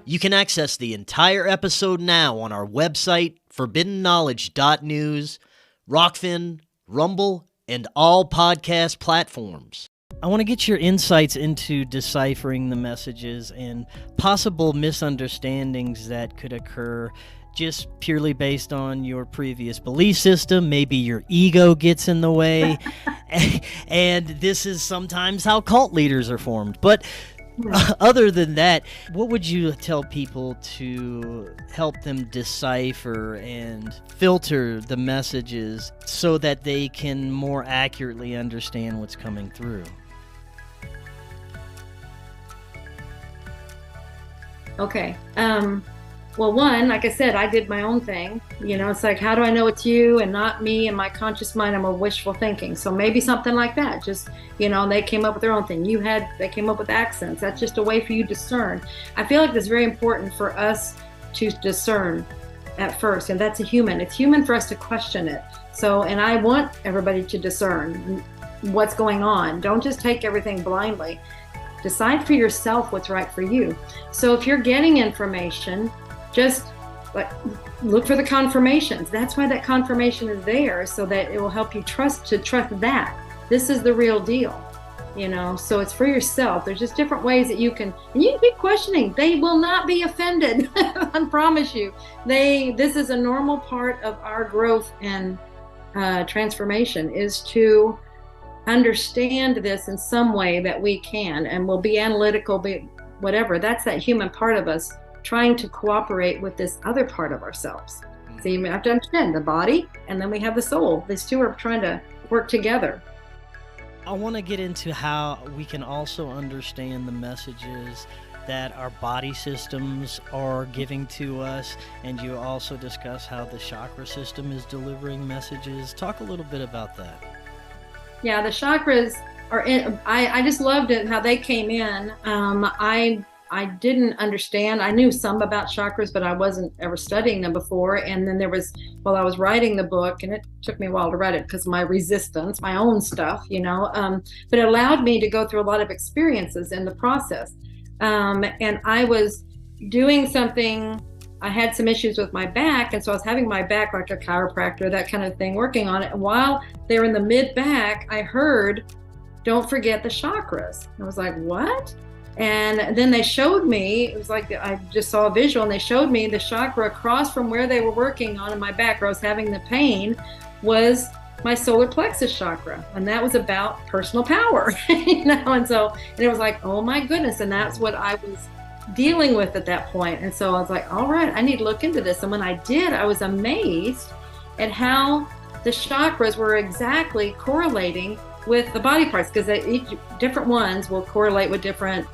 You can access the entire episode now on our website, forbiddenknowledge.news, Rokfin, Rumble, and all podcast platforms. I want to get your insights into deciphering the messages and possible misunderstandings that could occur just purely based on your previous belief system. Maybe your ego gets in the way. And this is sometimes how cult leaders are formed. But other than that, what would you tell people to help them decipher and filter the messages so that they can more accurately understand what's coming through? Okay. Well, one, like I said, I did my own thing. It's like, how do I know it's you and not me and my conscious mind? I'm a wishful thinking. So maybe something like that. Just, they came up with their own thing. They came up with accents. That's just a way for you to discern. I feel like it's very important for us to discern at first. And that's it's human for us to question it. So, and I want everybody to discern what's going on. Don't just take everything blindly. Decide for yourself what's right for you. So if you're getting information, just look for the confirmations. That's why that confirmation is there, so that it will help you trust that this is the real deal. So it's for yourself. There's just different ways that you can keep questioning. They will not be offended. I promise you. This is a normal part of our growth and transformation, is to understand this in some way that we can, and we'll be analytical, be whatever. That's that human part of us trying to cooperate with this other part of ourselves. So you have to understand the body, and then we have the soul. These two are trying to work together. I want to get into how we can also understand the messages that our body systems are giving to us, and you also discuss how the chakra system is delivering messages. Talk a little bit about that. Yeah, the chakras are in. I just loved it how they came in. I didn't understand. I knew some about chakras, but I wasn't ever studying them before. And then while I was writing the book, and it took me a while to write it because of my resistance, my own stuff, but it allowed me to go through a lot of experiences in the process. And I was doing something. I had some issues with my back, and so I was having my back like a chiropractor, that kind of thing, working on it. And while they were in the mid-back, I heard, "Don't forget the chakras." And I was like, what? And then they showed me, it was like I just saw a visual, and they showed me the chakra across from where they were working on in my back, where I was having the pain, was my solar plexus chakra. And that was about personal power, and it was like, oh my goodness. And that's what I was dealing with at that point. And so I was like, all right, I need to look into this. And when I did, I was amazed at how the chakras were exactly correlating with the body parts, because each different ones will correlate with different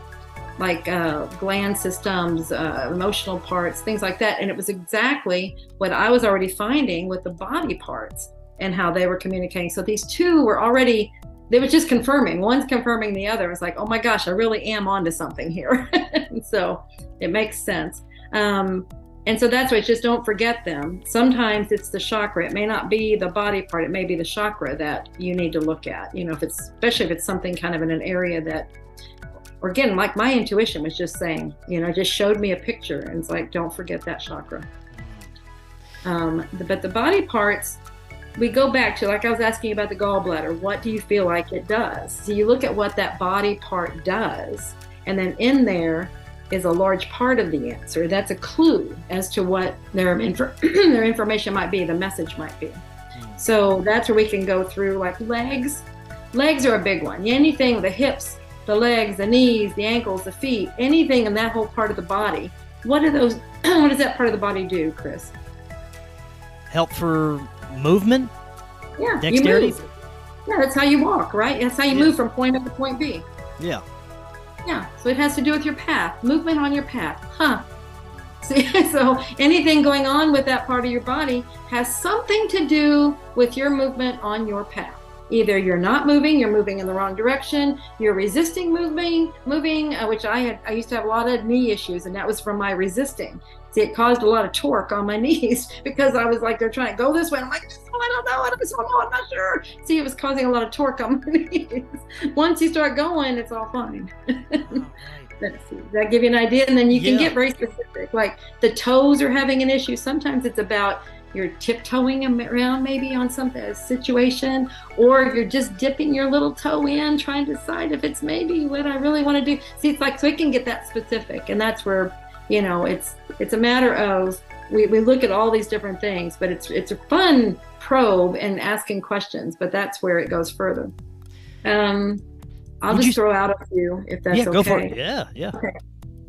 gland systems, emotional parts, things like that. And it was exactly what I was already finding with the body parts and how they were communicating. So these two were already, they were just confirming. One's confirming the other. It's like, oh my gosh, I really am onto something here. And so it makes sense. And so that's why, just don't forget them. Sometimes it's the chakra. It may not be the body part. It may be the chakra that you need to look at. Especially if it's something kind of in an area that, or again, like my intuition was just saying, just showed me a picture, and it's like, don't forget that chakra. But the body parts, we go back to, like I was asking about the gallbladder, what do you feel like it does? So you look at what that body part does, and then in there is a large part of the answer. That's a clue as to what their information might be, the message might be. So that's where we can go through, like legs. Legs are a big one. Anything, the hips, the legs, the knees, the ankles, the feet, anything in that whole part of the body. What does that part of the body do, Chris? Help for movement? Yeah, dexterity? You move. Yeah, that's how you walk, right? That's how you move from point A to point B. Yeah. Yeah, so it has to do with your path, movement on your path. See, so anything going on with that part of your body has something to do with your movement on your path. Either you're not moving, you're moving in the wrong direction, you're resisting moving, which I used to have a lot of knee issues, and that was from my resisting. See, it caused a lot of torque on my knees because I was like, they're trying to go this way. I'm like, oh, I don't know, I'm not sure. See, it was causing a lot of torque on my knees. Once you start going, it's all fine. Let's see. Does that give you an idea? And then you can Yeah. get very specific. Like the toes are having an issue. Sometimes it's about you're tiptoeing around maybe on something, a situation, or you're just dipping your little toe in, trying to decide if it's maybe what I really want to do. See, it's like, so it can get that specific. And that's where, it's a matter of, we look at all these different things, but it's a fun probe and asking questions, but that's where it goes further. I'll just throw out a few if that's okay. Yeah, go for it. Yeah.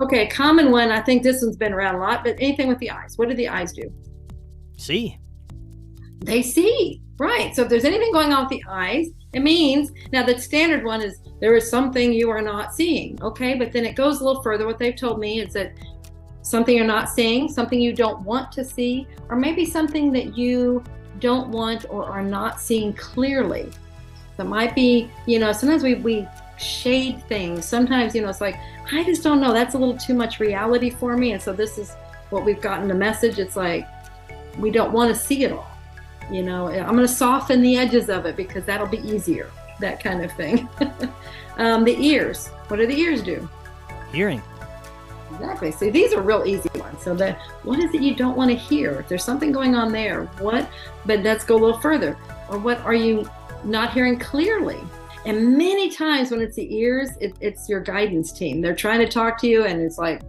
Okay, common one. I think this one's been around a lot, but anything with the eyes. What do the eyes do? See. They see, right? So if there's anything going on with the eyes, it means, now the standard one is there is something you are not seeing, okay? But then it goes a little further. What they've told me is that something you're not seeing, something you don't want to see, or maybe something that you don't want or are not seeing clearly. That might be, sometimes we shade things. Sometimes, it's like, I just don't know. That's a little too much reality for me. And so this is what we've gotten the message. It's like, we don't want to see it all. I'm going to soften the edges of it because that'll be easier, that kind of thing. The ears. What do the ears do? Hearing. Exactly. See, these are real easy ones. So what is it you don't want to hear? If there's something going on there, what? But let's go a little further. Or what are you not hearing clearly? And many times when it's the ears, it's your guidance team. They're trying to talk to you and it's like,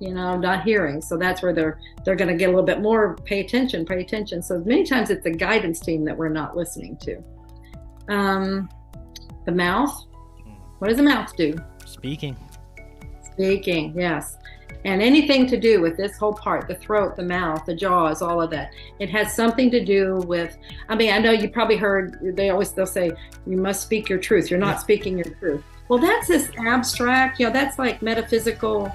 not hearing. So that's where they're going to get a little bit more, pay attention. So many times it's the guidance team that we're not listening to. The mouth. What does the mouth do? Speaking, yes. And anything to do with this whole part, the throat, the mouth, the jaws, all of that. It has something to do with, I know you probably heard, they'll say, you must speak your truth. You're not speaking your truth. Well, that's this abstract, that's like metaphysical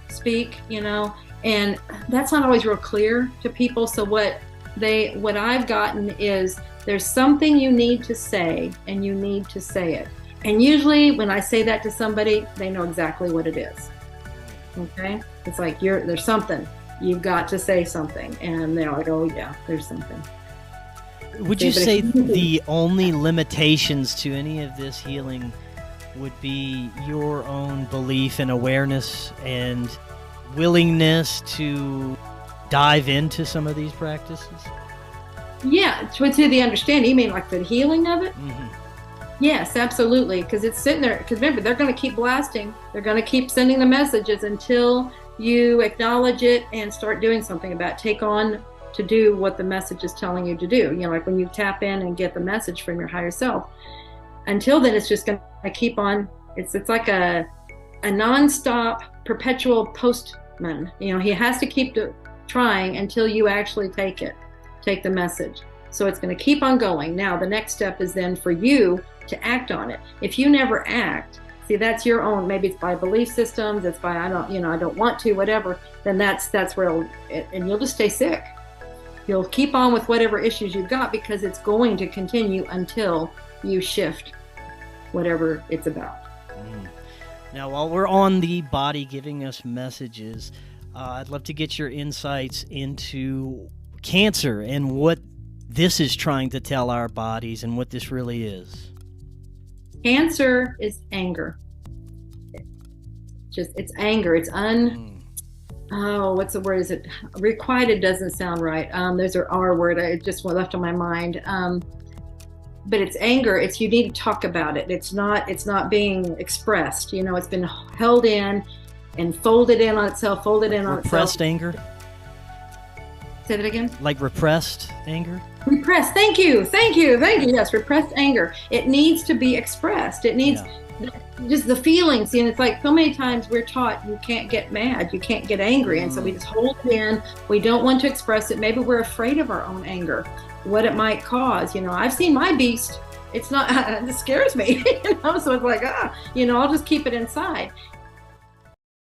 speak, and that's not always real clear to people. So what I've gotten is there's something you need to say and you need to say it. And usually when I say that to somebody, they know exactly what it is. Okay? It's like there's something. You've got to say something. And they're like, oh yeah, there's something. Would you say the only limitations to any of this healing would be your own belief and awareness and willingness to dive into some of these practices? Yeah, to the understanding. You mean like the healing of it? Mm-hmm. Yes, absolutely. Because it's sitting there. Because remember, they're going to keep blasting. They're going to keep sending the messages until you acknowledge it and start doing something about it. Take on to do what the message is telling you to do. Like when you tap in and get the message from your higher self. Until then, it's just going to keep on. It's like a nonstop, perpetual postman. He has to keep trying until you actually take the message. So it's going to keep on going. Now, the next step is then for you to act on it. If you never act, see, that's your own. Maybe it's by belief systems. It's by I don't want to, whatever. Then that's where and you'll just stay sick. You'll keep on with whatever issues you've got because it's going to continue until you shift whatever it's about. Now, while we're on the body giving us messages, I'd love to get your insights into cancer and what this is trying to tell our bodies and what this really is. Cancer is anger. It's anger. It's what's the word? Is it requited? Doesn't sound right. There's an R word. It just left on my mind. But it's anger. It's you need to talk about it. It's not being expressed. It's been held in and folded in on itself. Repressed anger. Say that again. Like repressed anger. Repressed. Thank you. Yes, repressed anger. It needs to be expressed. It needs just the feelings. And it's like so many times we're taught you can't get mad, you can't get angry, and so we just hold it in. We don't want to express it. Maybe we're afraid of our own anger, what it might cause. I've seen my beast. It's not. It scares me. So it's like I'll just keep it inside.